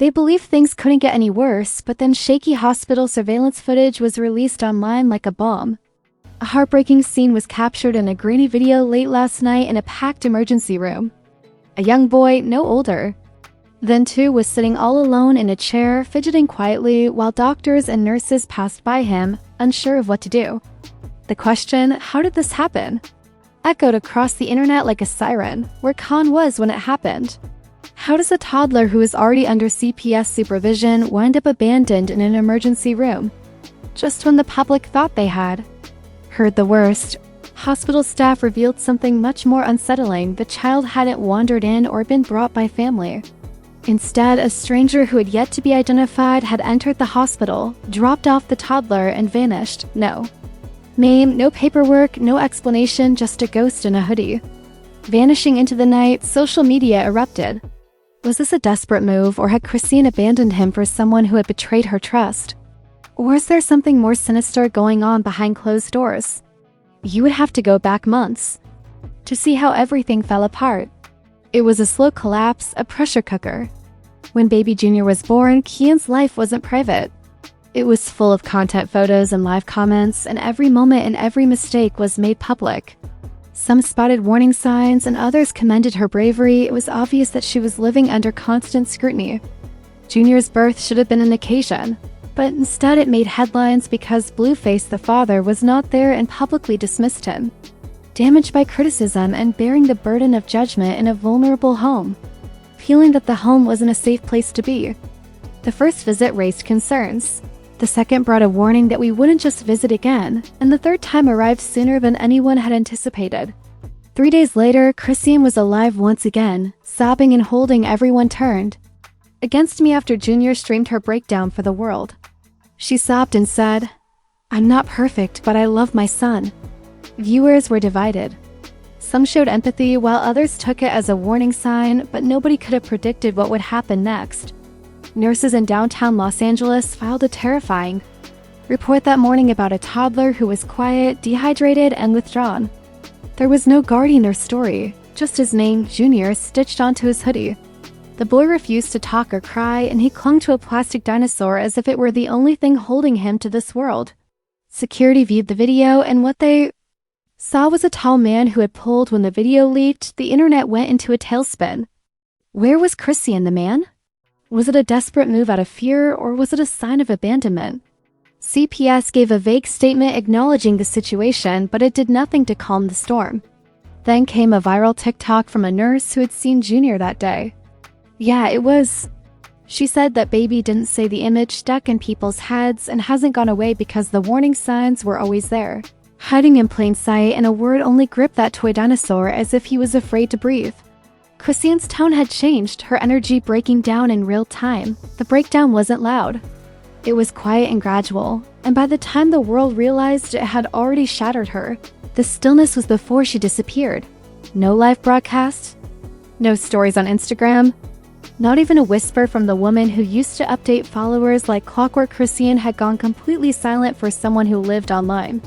They believed things couldn't get any worse, but then shaky hospital surveillance footage was released online like a bomb. A heartbreaking scene was captured in a grainy video late last night in a packed emergency room. A young boy, no older than 2, was sitting all alone in a chair, fidgeting quietly while doctors and nurses passed by him, unsure of what to do. The question, "How did this happen?" echoed across the internet like a siren, where Khan was when it happened. How does a toddler who is already under CPS supervision wind up abandoned in an emergency room, just when the public thought they had heard the worst? Hospital staff revealed something much more unsettling. The child hadn't wandered in or been brought by family. Instead, a stranger who had yet to be identified had entered the hospital, dropped off the toddler, and vanished. No name, no paperwork, no explanation, just a ghost in a hoodie. Vanishing into the night, social media erupted. Was this a desperate move, or had Chrisean abandoned him for someone who had betrayed her trust? Or is there something more sinister going on behind closed doors? You would have to go back months to see how everything fell apart. It was a slow collapse, a pressure cooker. When baby Junior was born, Kian's life wasn't private. It was full of content photos and live comments, and every moment and every mistake was made public. Some spotted warning signs, and others commended her bravery. It was obvious that she was living under constant scrutiny. Junior's birth should have been an occasion, but instead it made headlines because Blueface, the father, was not there and publicly dismissed him. Damaged by criticism and bearing the burden of judgment in a vulnerable home, feeling that the home wasn't a safe place to be. The first visit raised concerns. The second brought a warning that we wouldn't just visit again, and the third time arrived sooner than anyone had anticipated. 3 days later, Chrisean was alive once again, sobbing and holding everyone turned against me after Junior streamed her breakdown for the world. She sobbed and said, "I'm not perfect, but I love my son." Viewers were divided. Some showed empathy while others took it as a warning sign, but nobody could have predicted what would happen next. Nurses in downtown Los Angeles filed a terrifying report that morning about a toddler who was quiet, dehydrated, and withdrawn. There was no guarding their story, just his name, Junior, stitched onto his hoodie. The boy refused to talk or cry, and he clung to a plastic dinosaur as if it were the only thing holding him to this world. Security viewed the video, and what they saw was a tall man who had pulled. When the video leaked, the internet went into a tailspin. Where was Chrisean, the man? Was it a desperate move out of fear, or was it a sign of abandonment? CPS gave a vague statement acknowledging the situation, but it did nothing to calm the storm. Then came a viral TikTok from a nurse who had seen Junior that day. Yeah, it was. She said that baby didn't say the image stuck in people's heads and hasn't gone away because the warning signs were always there, hiding in plain sight, and a word only gripped that toy dinosaur as if he was afraid to breathe. Chrisean's tone had changed, her energy breaking down in real time. The breakdown wasn't loud. It was quiet and gradual, and by the time the world realized, it had already shattered her. The stillness was before she disappeared. No live broadcast, no stories on Instagram, not even a whisper from the woman who used to update followers like clockwork. Chrisean had gone completely silent for someone who lived online.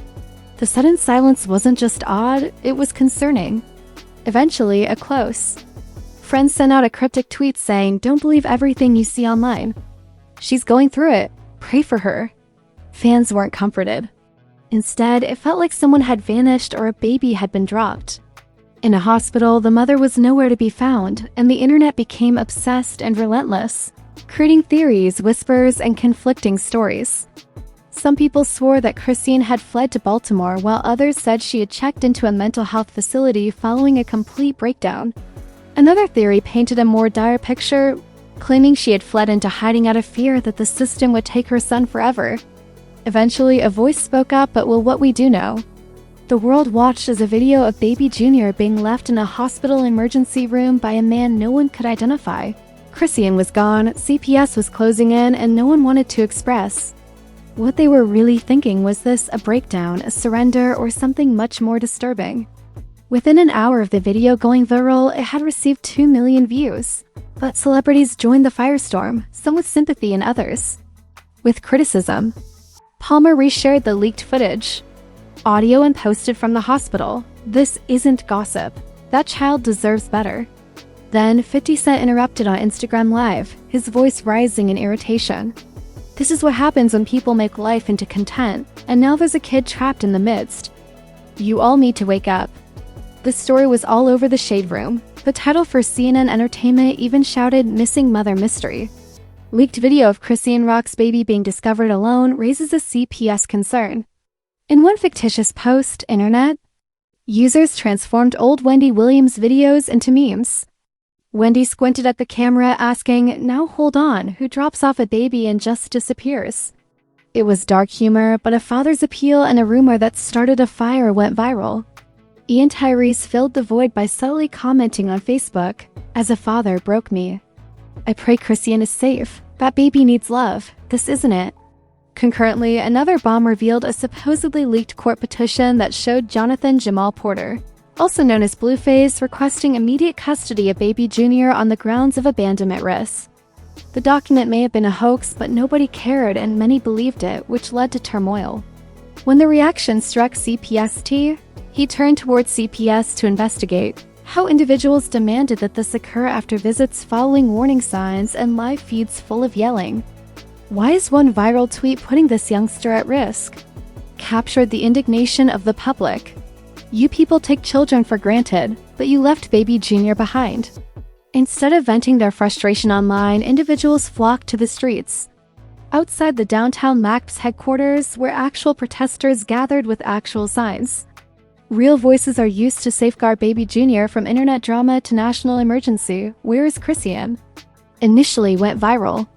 The sudden silence wasn't just odd, it was concerning. Eventually, a close friend sent out a cryptic tweet saying, "Don't believe everything you see online. She's going through it. Pray for her." Fans weren't comforted. Instead, it felt like someone had vanished or a baby had been dropped. In a hospital, the mother was nowhere to be found, and the internet became obsessed and relentless, creating theories, whispers, and conflicting stories. Some people swore that Chrisean had fled to Baltimore, while others said she had checked into a mental health facility following a complete breakdown. Another theory painted a more dire picture, claiming she had fled into hiding out of fear that the system would take her son forever. Eventually, a voice spoke up, but what we do know. The world watched as a video of baby Junior being left in a hospital emergency room by a man no one could identify. Chrisean was gone, CPS was closing in, and no one wanted to express what they were really thinking. Was this a breakdown, a surrender, or something much more disturbing? Within an hour of the video going viral, it had received 2 million views. But celebrities joined the firestorm, some with sympathy and others with criticism. Palmer reshared the leaked footage, audio, and posted from the hospital. "This isn't gossip. That child deserves better." Then 50 Cent interrupted on Instagram Live, his voice rising in irritation. This is what happens when people make life into content, and now there's a kid trapped in the midst. You all need to wake up. The story was all over the Shade Room. The title for CNN Entertainment even shouted Missing Mother Mystery. Leaked video of Chrisean Rock's baby being discovered alone raises a CPS concern. In one fictitious post, internet users transformed old Wendy Williams videos into memes. Wendy squinted at the camera asking, "Now hold on, who drops off a baby and just disappears?" It was dark humor, but a father's appeal and a rumor that started a fire went viral. Ian Tyrese filled the void by subtly commenting on Facebook, "As a father broke me. I pray Chrisean is safe. That baby needs love. This isn't it." Concurrently, another bomb revealed a supposedly leaked court petition that showed Jonathan Jamal Porter, also known as Blueface, requesting immediate custody of baby Junior on the grounds of abandonment risk. The document may have been a hoax, but nobody cared and many believed it, which led to turmoil. When the reaction struck CPST, he turned towards CPS to investigate how individuals demanded that this occur after visits following warning signs and live feeds full of yelling. Why is one viral tweet putting this youngster at risk? Captured the indignation of the public. You people take children for granted, but you left baby Junior behind. Instead of venting their frustration online, individuals flocked to the streets. Outside the downtown MACP's headquarters, where actual protesters gathered with actual signs. Real voices are used to safeguard baby Junior from internet drama to national emergency. Where is Chrisean? Initially went viral.